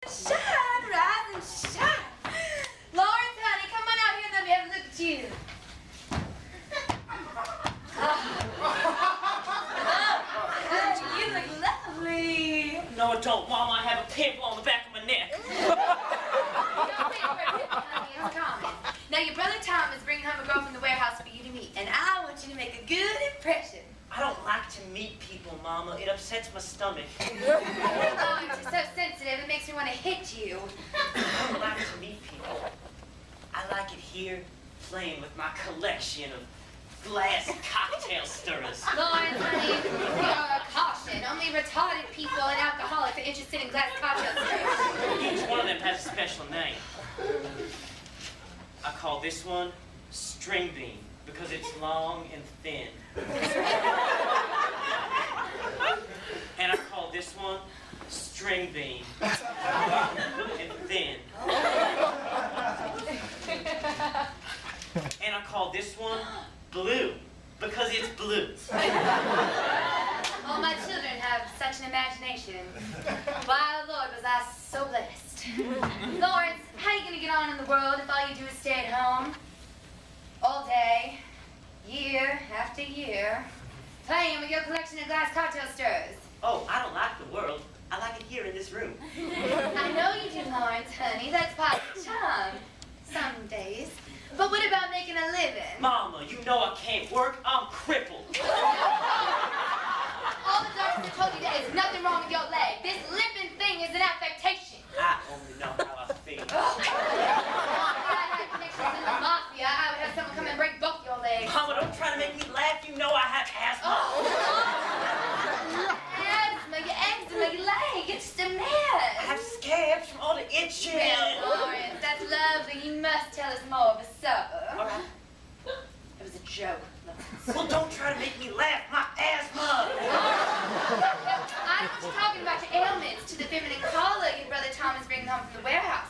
Shine, rise and shine. Lawrence, honey, come on out here and let me have a look at you. You look lovely. No, I don't, Mama. I have a pimple on the back of my neck. It's common. Now, your brother Tom is bringing home a girl from the warehouse for you to meet, and I want you to make a good impression. I don't like to meet people, Mama. It upsets my stomach. Lawrence, you're so sensitive, it makes me want to hit you. I don't like to meet people. I like it here, playing with my collection of glass cocktail stirrers. Lawrence, honey, caution. Only retarded people and alcoholics are interested in glass cocktail stirrers. Each one of them has a special name. I call this one string bean because it's long and thin. And I call this one string bean and thin. And I call this one blue because it's blue. All my children have such an imagination. Why, Lord, was I so blessed. Lawrence, how are you going to get on in the world if all you do is stay at home? All day, year after year, playing with your collection of glass cocktail stirrers. Oh, I don't like the world. I like it here in this room. I know you do, Lawrence, honey. That's part of the charm. Some days. But what about making a living? Mama, you know I can't work. I'm crippled. All the doctors have told you there is nothing wrong with your leg. This limping thing is an affectation. I only know how I feel. If I had connections in the mafia, I would have someone come and break both your legs. Mama, don't try to make me laugh. You know I have asthma. Asthma, your eczema, your leg. It's just a mess. I have scabs from all the itching. Well, Lawrence, that's lovely. You must tell us more of a supper. All right. It was a joke, Lawrence. Well, don't try to make me laugh. My asthma. I don't want you talking about your ailments to the feminine caller your brother Tom is bringing home from the warehouse.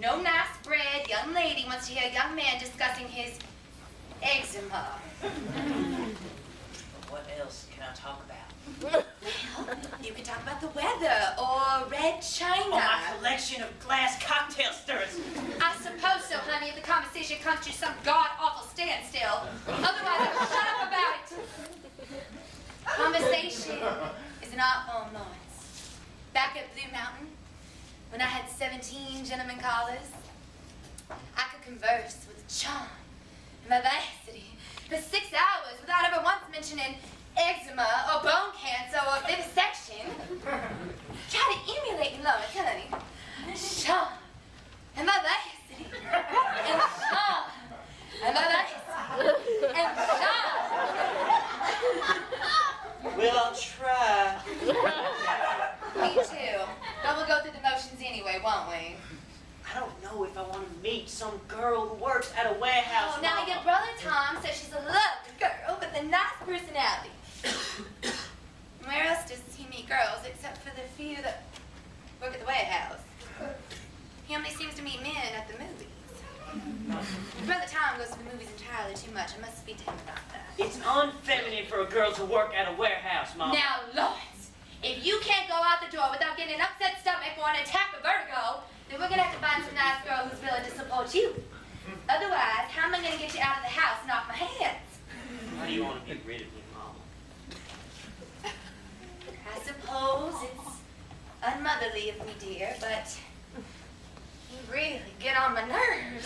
No nice bread. Young lady wants to hear a young man discussing his eczema. What else can I talk about? Well, you can talk about the weather or red china. Oh, my collection of glass cocktail stirrers. I suppose so, honey, if the conversation comes to some god-awful standstill. Otherwise, I will shut up about it. Conversation is an art form, Lawrence. Back at Blue Mountain, when I had 17 gentlemen callers, I could converse with charm and vivacity for 6 hours without ever once mentioning eczema or bone cancer or vivisection. Try to emulate me, Lawrence, honey. Charm and vivacity and charm and vivacity and charm. Well, I'll try. Me too. But we'll go through the motions anyway, won't we? I don't know if I want to meet some girl who works at a warehouse. Oh, now Mama. your brother Tom says she's a lovely girl with a nice personality. Where else does he meet girls except for the few that work at the warehouse? He only seems to meet men at the movies. Your brother Tom goes to the movies entirely too much. I must speak to him about that. It's unfeminine for a girl to work at a warehouse, Mama. Now, Lawrence, if you can't go out the door without getting an upset stomach or an attack of vertigo, then we're going to have to find some nice girl who's willing to support you. Otherwise, how am I going to get you out of the house and off my hands? Why do you want to get rid of me, Mama? I suppose it's unmotherly of me, dear, but you really get on my nerves.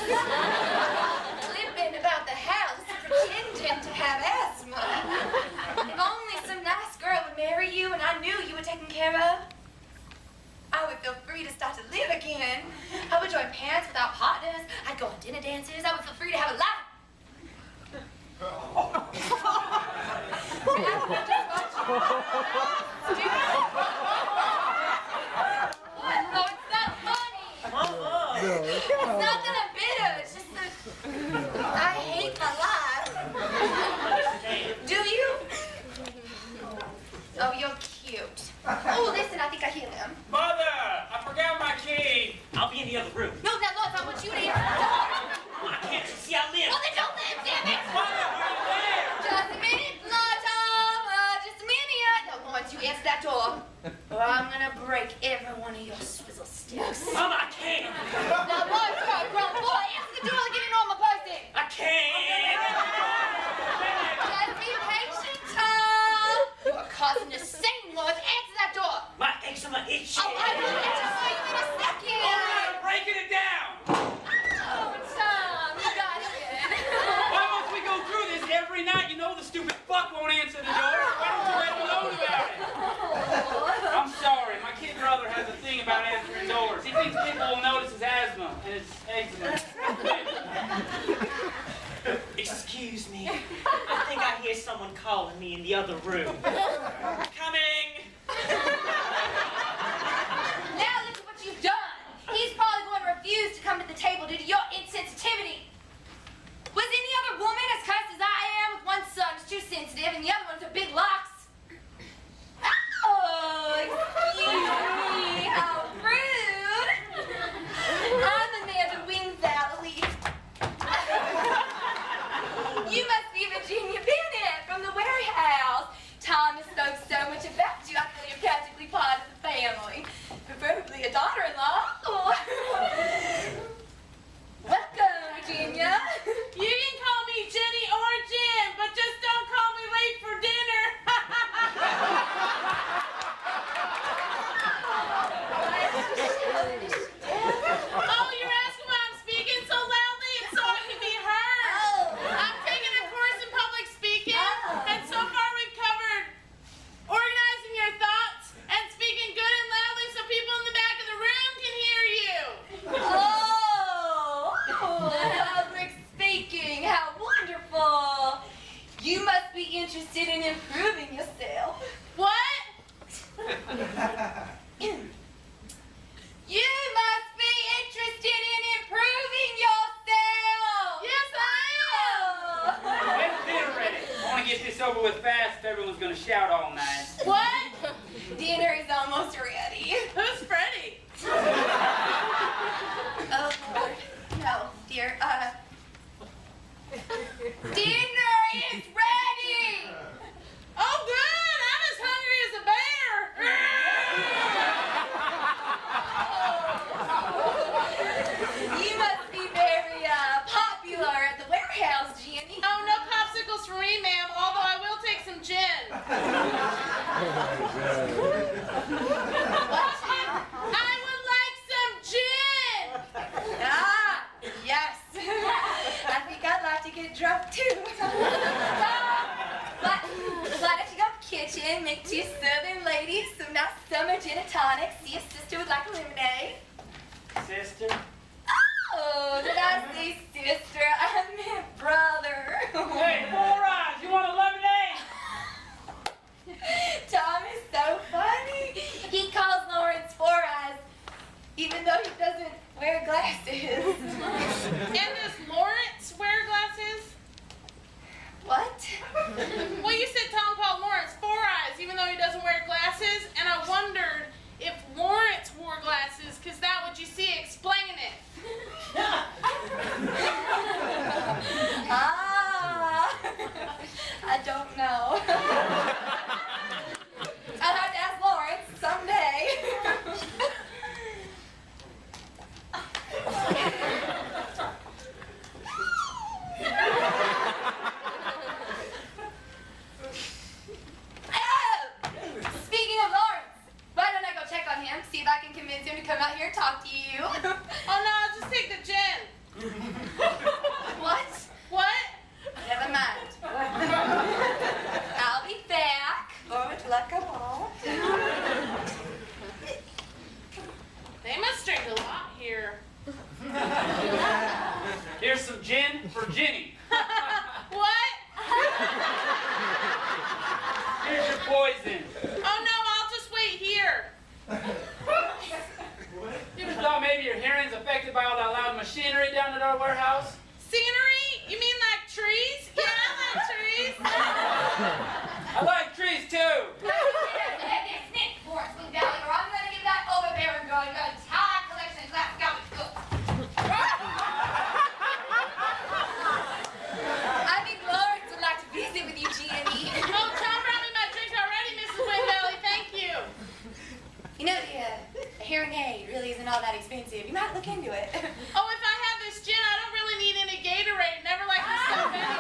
Limping about the house, pretending to have asthma. If only some nice girl would marry you and I knew you were taken care of, I would feel free to start to live again. I would join parents without partners. I'd go on dinner dances. I would feel free to have a life. Oh, it's not funny. Mama! It's not that I'm bitter. It's just that I hate my life. Do you? Oh, you're cute. Oh, listen, I think I hear them. Mother, I forgot my key. I'll be in the other room. No, now, Lawrence, I want you to answer the door. I can't see I live. Well, then don't live, damn it. Mother, are you there? Just a minute, Tom. Just a minute. No, Lawrence, you answer that door, or I'm gonna break every one of your swizzle sticks. Mama, I can't. Now, Lawrence, you're a grown boy. Answer the door and get a normal person. I can't. Just be patient, Tom. You are causing a scene, Lawrence. Answer that door. My eczema itches. Oh, I will let you know you in a second. All right, I'm breaking it down. Oh, Tom, you got it. Why must we go through this every night? You know the stupid fuck won't answer the door. Why don't you let me know about it? I'm sorry. My kid brother has a thing about answering doors. He thinks people will notice his asthma and his eczema. Excuse me. I think I hear someone calling me in the other room. Coming. Now look at what you've done. He's probably going to refuse to come to the table due to your insensitivity. Was any other woman as cursed as I am with one son who's too sensitive and the other one's a big locks? Oh, excuse me, how rude. I'm Amanda Wingvalley. You must be Virginia Bennett from the warehouse. Tom has spoke so much about you, I feel you're practically part of the family. Preferably a daughter-in-law. Welcome, Virginia. You can call me Ginny or Jim, but just don't call me late for dinner. Oh, you're asking why I'm speaking so loudly? It's so I can be heard. I'm taking a course in public speaking, and so far we've covered organizing your thoughts and speaking good and loudly so people in the back of the room can hear you. Public speaking, how wonderful. You must be interested in improving yourself. What? You must be interested in improving yourself. Yes, I am. When's dinner ready? I want to get this over with fast if everyone's going to shout all night. What? Dinner is almost ready. Who's Freddie? Oh, Lord. No, dear, dinner is ready! Oh, good! I'm as hungry as a bear! You must be very, popular at the warehouse, Ginny. Oh, no popsicles for me, ma'am, although I will take some gin. What? I would like some gin! Ah, yes. I think I'd like to get drunk, too. Why don't you go to the kitchen, make 2 southern ladies some nice summer gin and tonic, see if sister would like a lemonade. Sister? Oh, did I say sister? I meant brother. Hey, 4 Eyes, you want a lemonade? Tom is so funny. He calls Lawrence 4 Eyes, even though he doesn't wear glasses. And does Lawrence wear glasses? What? Well, you said Tom called Lawrence 4 Eyes, even though he doesn't wear glasses, and I wondered if Lawrence wore glasses, because that would you see explaining it. I don't know. I'll have to ask Lawrence someday. Speaking of Lawrence, why don't I go check on him, see if I can convince him to come out here and talk to you? Oh, no, I'll just take the gin. What? What? Never mind. I'll be back. Or would you like a walk? They must drink a lot here. Here's some gin for Ginny. What? Here's your poison. Oh, no, I'll just wait here. You ever thought maybe your hearing's affected by all that loud machinery down at our warehouse? Scenery? You mean like trees? Yeah, I like trees. I like trees too. Lawrence Wingvalley, or I'm going to give that overbearing girl your entire collection of glass garbage books. I think Lawrence would like to visit with you, Ginny. Oh, Tom brought me my drink already, Mrs. Wingvalley. Thank you. You know, a hearing aid really isn't all that expensive. expensive. You might look into it. Oh, if I have this gin, I don't really need any Gatorade. Never like this stuff anyway.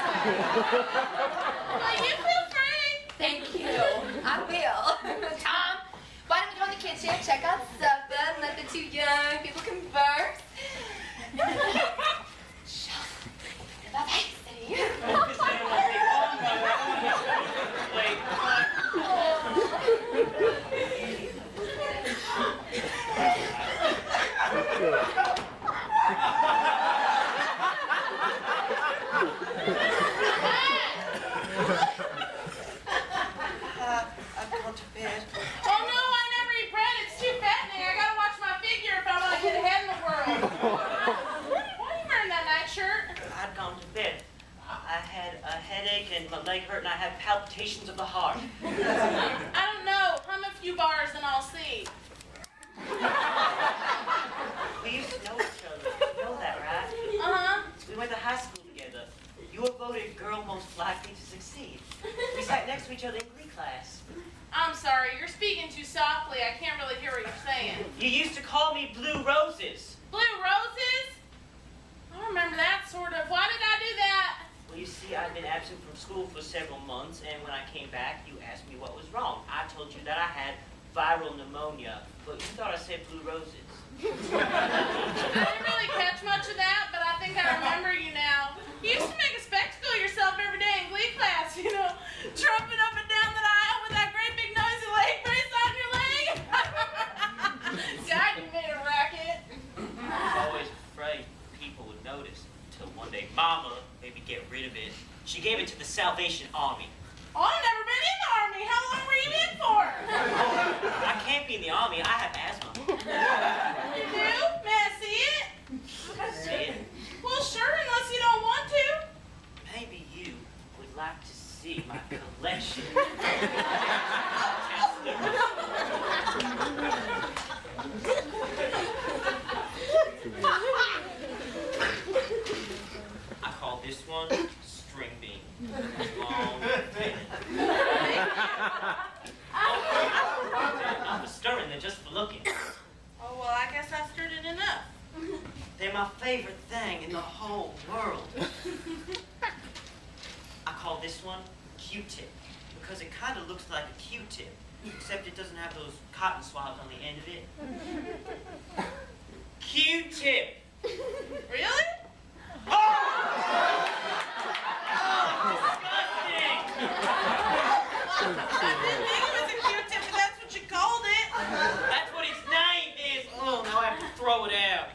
Well, you feel free. Thank you. I will. Tom, why don't we go in the kitchen, check out supper, and let the two young people converse? Bye-bye, city. I've gone to bed. Oh no, I never eat bread. It's too fattening. I gotta watch my figure if I want to get ahead in the world. Why are you wearing that nightshirt? I'd gone to bed. I had a headache and my leg hurt and I had palpitations of the heart. I don't know. Hum a few bars and I'll see. We used to know each other. You know that, right? Uh-huh. We went to high school together. You were voted girl most likely to succeed. We sat next to each other in Glee class. I'm sorry. You're speaking too softly. I can't really hear what you're saying. You used to call me Blue Roses. Blue roses? I remember that sort of. Why did I do that? Well, you see, I'd been absent from school for several months, and when I came back, you asked me what was wrong. I told you that I had viral pneumonia, but you thought I said Blue Roses. I didn't really catch much of that, but I think I remember you now. You used to make a spectacle of yourself every day in Glee class, you know, trumping up and down that aisle with that great big noisy leg brace on your leg. God, you made a racket. I was always afraid people would notice, until one day Mama made me get rid of it. She gave it to the Salvation Army. Oh, I've never been in the Army. How long were you in for? I can't be in the Army. I have asthma. You do? May I see it? See it? Well, sure, unless you don't want to. Maybe you would like to see my collection. I call this one String Bean. Long and thin. I'm stirring, they're just for looking. Oh, well, I guess I stirred it enough. They're my favorite thing in the whole world. I call this one Q-tip because it kind of looks like a Q-tip, except it doesn't have those cotton swabs on the end of it. Q-tip. Really? Oh! Disgusting! I didn't think it was a Q-tip, but that's what you called it. That's what its name is. Oh, now I have to throw it out.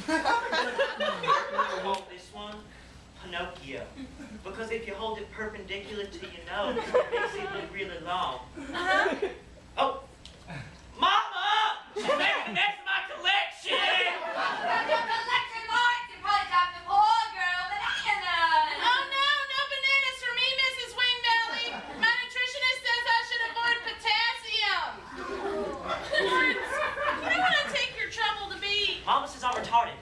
I call this one Pinocchio because if you hold it perpendicular to your nose, it makes it look really long. Uh-huh. Oh, Mama! She's making a mess of my collection! Your collection, Lawrence. You probably got the poor girl bananas. Oh, no, no bananas for me, Mrs. Wingvalley. My nutritionist says I should avoid potassium. Lawrence, you don't want to take your trouble to be... Mama says I'm retarded.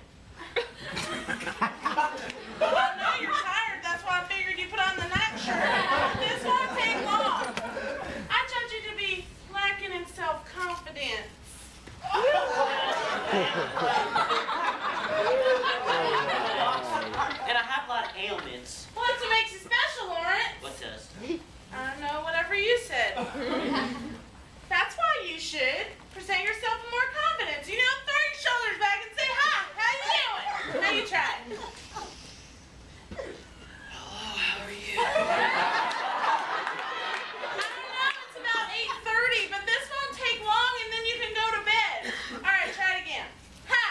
Well, no, you're tired. That's why I figured you put on the nightshirt. This won't take long. I judge you to be lacking in self-confidence. And I have a lot of ailments. Well, that's what makes you special, Lawrence. What does? I don't know, whatever you said. That's why you should present yourself with more confidence. You know, throw your shoulders back and say, hi, how you doing? Now you try it. Hello, how are you? I don't know, it's about 8:30, but this won't take long and then you can go to bed. All right, try it again. Hi,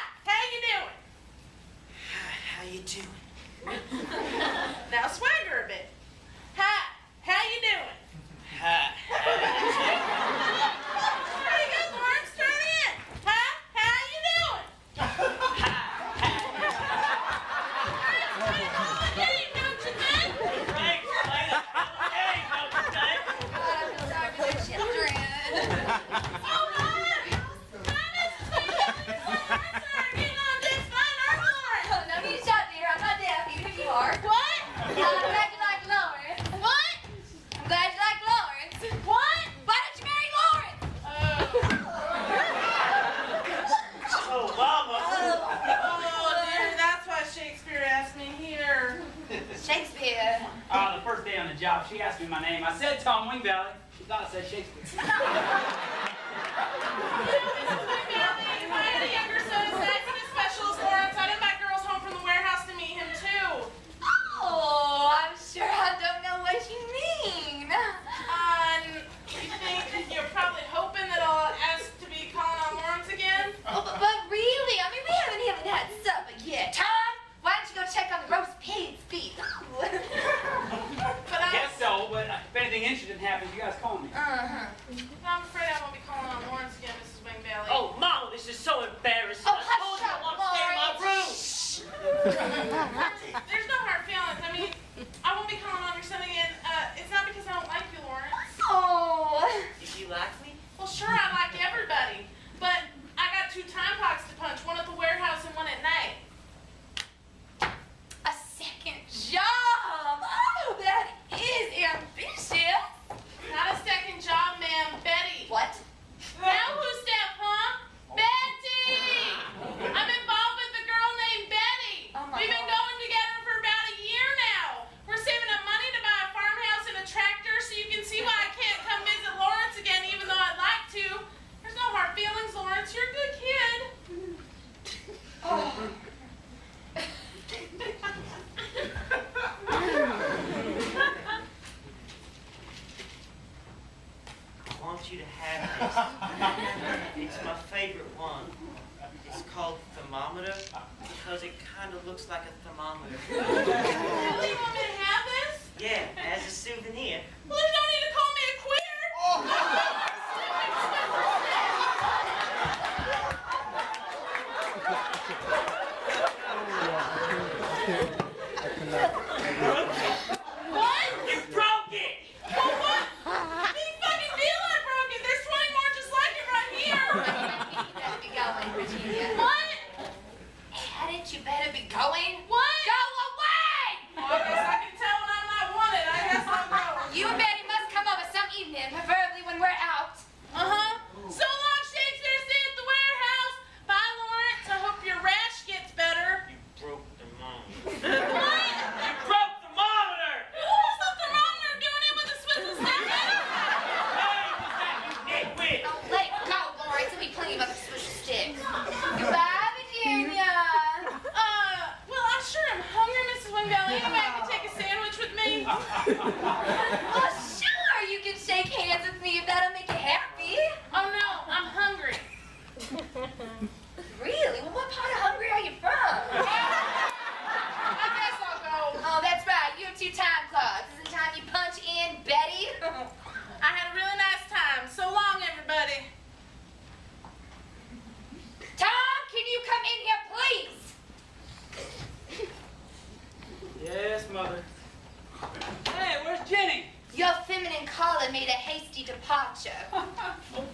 me my name. I said Tom Wingvalley. She thought I said Shakespeare. Mrs. Wingvalley, if I had a younger son as nice and as special as Lawrence, I'd invite girls home from the warehouse to meet him too. Oh, I'm sure I don't know what you mean. You think you're probably hoping that I'll ask to be calling on Lawrence again? Oh, but really, I mean, we haven't even had supper yet. Tom, why don't you go check on the roast pig's feet? But Guess so, but if anything interesting happens, you guys call me. I'm afraid I won't be calling on Lawrence again, Mrs. Wingvalley. Oh, Mama, this is so embarrassing. Oh, I told you I hush want up, to stay in my room. There's no hard feelings. I mean, I won't be calling on your son again. It's not because I don't like you, Lawrence. Oh. Did you like me? Well, sure, I like everybody. But I got 2 time clocks to punch, one at the warehouse and one at night. A second job. Oh, that is ambitious. Not a second job, ma'am. Betty. What? Now who's step, huh? Betty! I'm involved with a girl named Betty. Oh, my We've been God. going together for about a year now. We're saving up money to buy a farmhouse and a tractor, so you can see why I can't come visit Lawrence again, even though I'd like to. There's no hard feelings, Lawrence. You're a good kid. Oh. I want you to have this. It's my favorite one. It's called thermometer because it kind of looks like a thermometer. Really? You want me to have this? Yeah, as a souvenir. Well, there's no need to call me a queer. What? You broke it! Well, what? Big fucking deal, I broke it. There's 20 more just like it right here. You better be going, Virginia. What? Hadn't you better be going? What? Go away! Well, I guess I can tell when I'm not wanted. I guess I'll go. You and Betty must come over some evening, preferably when we're out. Uh-huh. So long, Shakespeare. See you at the warehouse. Bye, Lawrence. I hope your rash gets better. You broke the thermometer. What? You broke the thermometer! Who's the thermometer doing it with a Swiss stick? Hey, was that you nitwit? Oh, let it go, Lawrence. There'll be plenty of other special sticks. Goodbye, Virginia. Well, I sure am hungry, Mrs. Wingvalley. Anyway, I can take a sandwich with me. Well, sure, you can shake hands with me if that'll make you happy. Oh, no, I'm hungry. Really? Well, what part of Hungary are you from? I guess I'll go. Oh, that's right. You have 2 time clocks. Isn't it time you punch in, Betty? I had a really nice time. So long, everybody. Tom, can you come in here, please? Yes, Mother. Hey, where's Ginny? Your feminine caller made a hasty departure. Oh,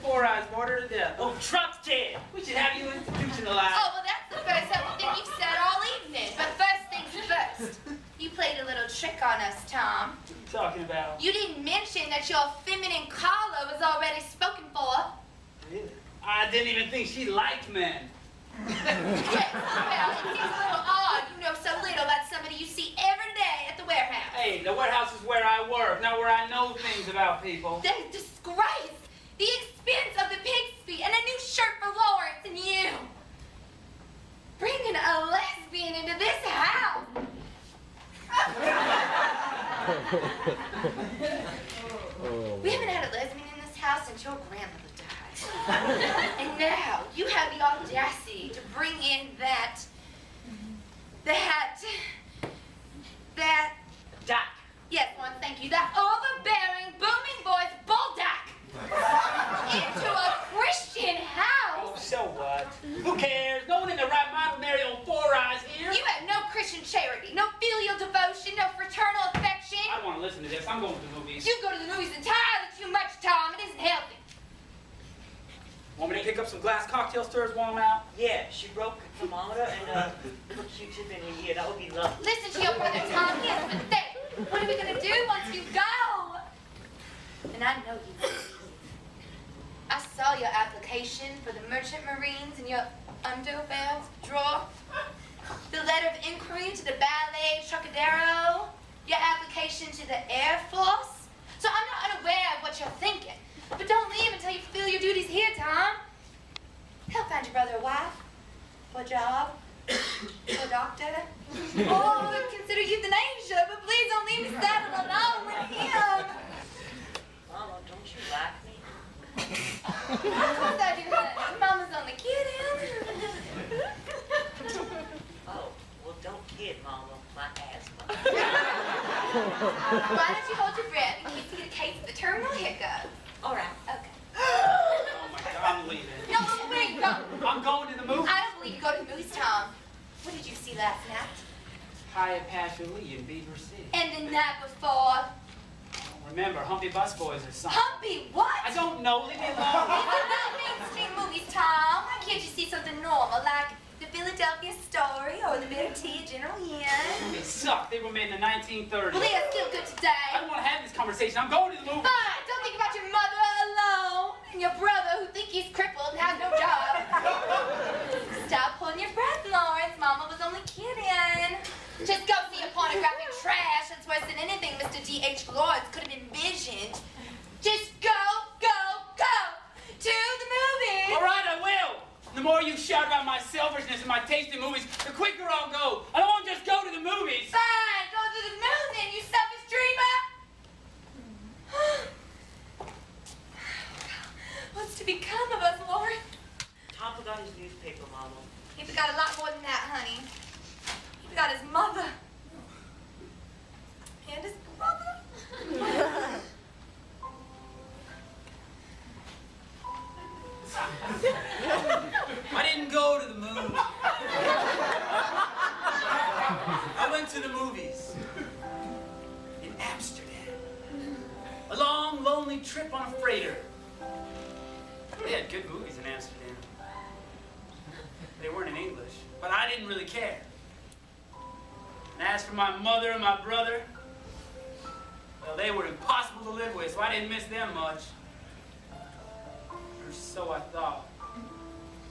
Four Eyes bored her to death. Oh, Trump's dead. We should have you institutionalized. Oh, well, that's the first ever thing you've said all evening. But first things first. You played a little trick on us, Tom. What are you talking about? You didn't mention that your feminine caller was already spoken for. Really? I didn't even think she liked men. Yes, well, it seems a little odd you know so little about somebody you see every day at the warehouse. Hey, the warehouse is where I work, not where I know things about people. The disgrace, the expense of the pig's feet, and a new shirt for Lawrence and you. Bringing a lesbian into this house. We haven't had a lesbian in this house since your grandmother died. And now you have the audacity to bring in that Doc. yes, one, thank you, that overbearing, booming voice bulldog into a Christian Oh, house. so what? Who cares? No one in their right mind would marry old Four Eyes here. You have no Christian charity, no filial devotion, no fraternal affection. I don't want to listen to this. I'm going to the movies. You go to the movies entirely too much, Tom. It isn't healthy. Want me to pick up some glass cocktail stirs while I'm out? Yeah, she broke the thermometer and put a Q-tip in her ear. That would be lovely. Listen to your brother, Tom. He is pathetic. What are we going to do once you go? And I know you. I saw your application for the Merchant Marines in your underbelt drawer. The letter of inquiry to the Ballet Trocadero. Your application to the Air Force. So I'm not unaware of what you're thinking. But don't leave until you fulfill your duties here, Tom. Help find your brother a wife, or a job, or a doctor, or consider euthanasia, but please don't leave me saddled alone with him. Mama, don't you like me? Of course I do, honey. Mama's only kidding. Oh, well, don't kid, Mama. My asthma. Why don't you hold your breath in case you get a case of the terminal hiccup? All right. Okay. Oh my God, I'm leaving. No, where are you going? I'm going to the movies. I don't believe you go to the movies, Tom. What did you see last night? Hyatt Passionley in Beaver City. And the night before? Remember, Humpy Busboys or something. Humpy, what? I don't know. Leave me alone. These are not mainstream movies, Tom. Why can't you see something normal, like the Philadelphia Story or the Bitter Tea at General Inn? They suck. They were made in the 1930s. Well, they are still good today. I don't want to have this conversation. I'm going to the movies. Fine, don't think about your mother alone and your brother who think he's crippled and has no job. Stop holding your breath, Lawrence. Mama was only kidding. Just go see a pornographic trash that's worse than anything Mr. D.H. Lawrence could have envisioned. Just go to the movies. All right, I will. The more you shout about my selfishness and my taste in movies, the quicker I'll go. I don't want to just go to the movies. Fine, go to the moon then, you selfish dreamer. What's to become of us, Lawrence? Tom forgot his newspaper, Mama. He forgot a lot more than that, honey. He forgot his mother. And his brother. I didn't go to the moon. I went to the movies in Amsterdam. A long, lonely trip on a freighter. They had good movies in Amsterdam. They weren't in English, but I didn't really care. And as for my mother and my brother, well, they were impossible to live with, so I didn't miss them much. Or so I thought.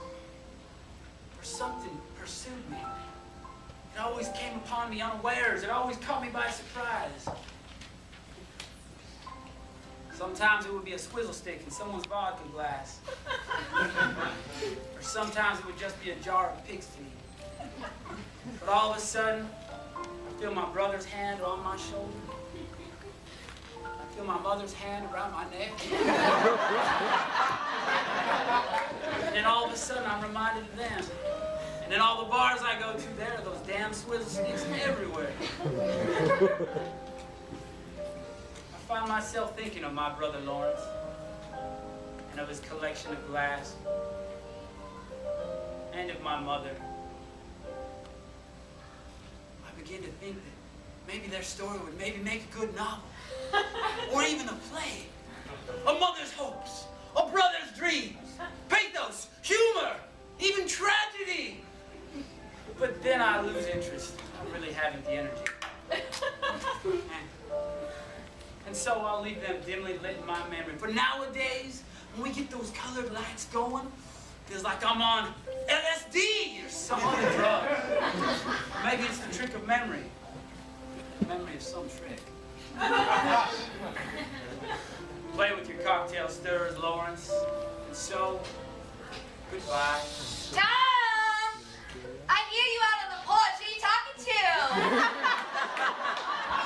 Or something pursued me. It always came upon me unawares. It always caught me by surprise. Sometimes it would be a swizzle stick in someone's vodka glass. Or sometimes it would just be a jar of pig's feet. But all of a sudden, I feel my brother's hand on my shoulder. I feel my mother's hand around my neck. And then all of a sudden, I'm reminded of them. And then all the bars I go to, there are those damn swizzle sticks everywhere. I find myself thinking of my brother Lawrence and of his collection of glass and of my mother. I begin to think that maybe their story would maybe make a good novel or even a play. A mother's hopes, a brother's dreams, pathos, humor, even tragedy. But then I lose interest. I really haven't the energy. And so I'll leave them dimly lit in my memory. For nowadays, when we get those colored lights going, it feels like I'm on LSD or some other drug. Maybe it's the trick of memory. Memory is some trick. Play with your cocktail stirrers, Lawrence. And so, goodbye. Tom! I hear you out on the porch. Who are you talking to?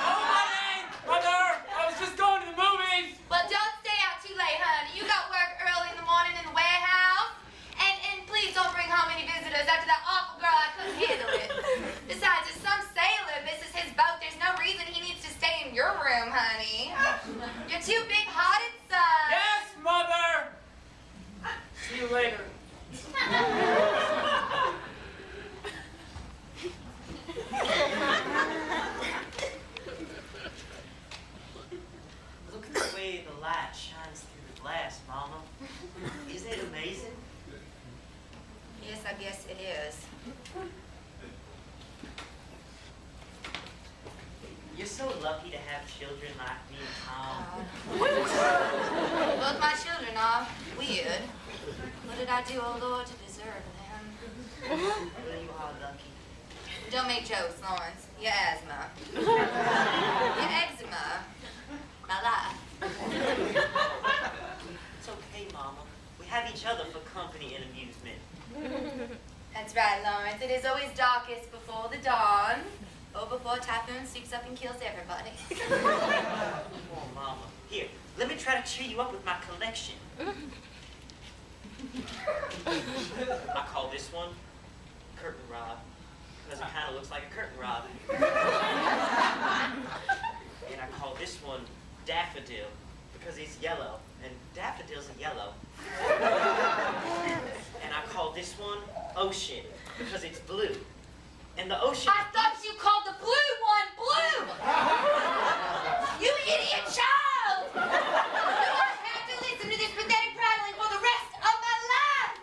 Nobody! Mother! I was just going to the movies! Well, don't stay out too late, honey. You got work early in the morning in the warehouse. And please don't bring home any visitors after that awful girl. I couldn't handle it. Besides, if some sailor misses his boat, there's no reason he needs to stay in your room, honey. You're too big-hearted, son. Yes, Mother! See you later. Look at the way the light shines through the glass, Mama. Isn't it amazing? Yes, I guess it is. You're so lucky to have children like me and Tom. Both my children are weird. What did I do, oh Lord, to deserve them? Well, you are lucky. Don't make jokes, Lawrence. Your asthma. Your eczema. My life. It's okay, Mama. We have each other for company and amusement. That's right, Lawrence. It is always darkest before the dawn, or before Typhoon sweeps up and kills everybody. Oh, Mama. Here, let me try to cheer you up with my collection. I call this one Curtain Rod, because it kind of looks like a curtain rod. And I call this one Daffodil, because he's yellow, and daffodils are yellow. And I call this one Ocean, because it's blue. And the ocean... I thought you called the blue one blue! You idiot child! Do I have to listen to this pathetic prattling for the rest of my life?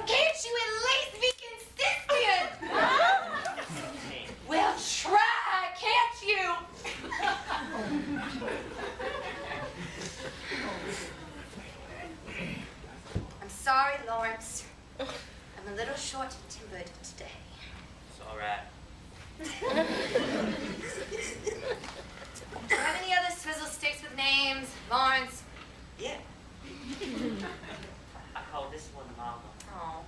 Can't you at least be consistent? Well, try, can't you? I'm sorry, Lawrence. I'm a little short-tempered today. It's all right. Do you have any other swizzle sticks with names, Lawrence? Yeah. I call this one Mama. Oh.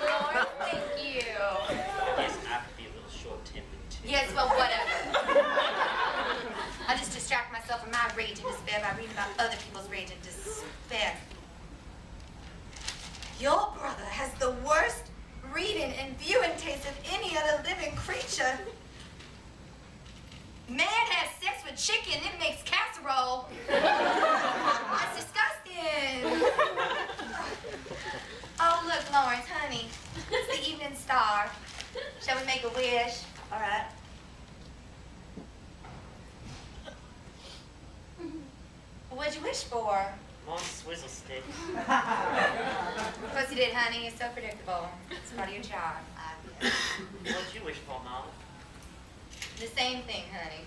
Lawrence, thank you. Yes, I could be a little short-tempered too. Yes, well, whatever. I just distract myself from my rage and despair by reading about other people's rage and despair. Your brother has the worst reading and viewing taste of any other living creature. Man has sex with chicken, it makes casserole. That's disgusting. Oh, look, Lawrence, honey. It's the evening star. Shall we make a wish? All right. What'd you wish for? More swizzle sticks. Of course you did, honey. You're so predictable. It's part of your charm. What'd you wish for, Mama? The same thing, honey.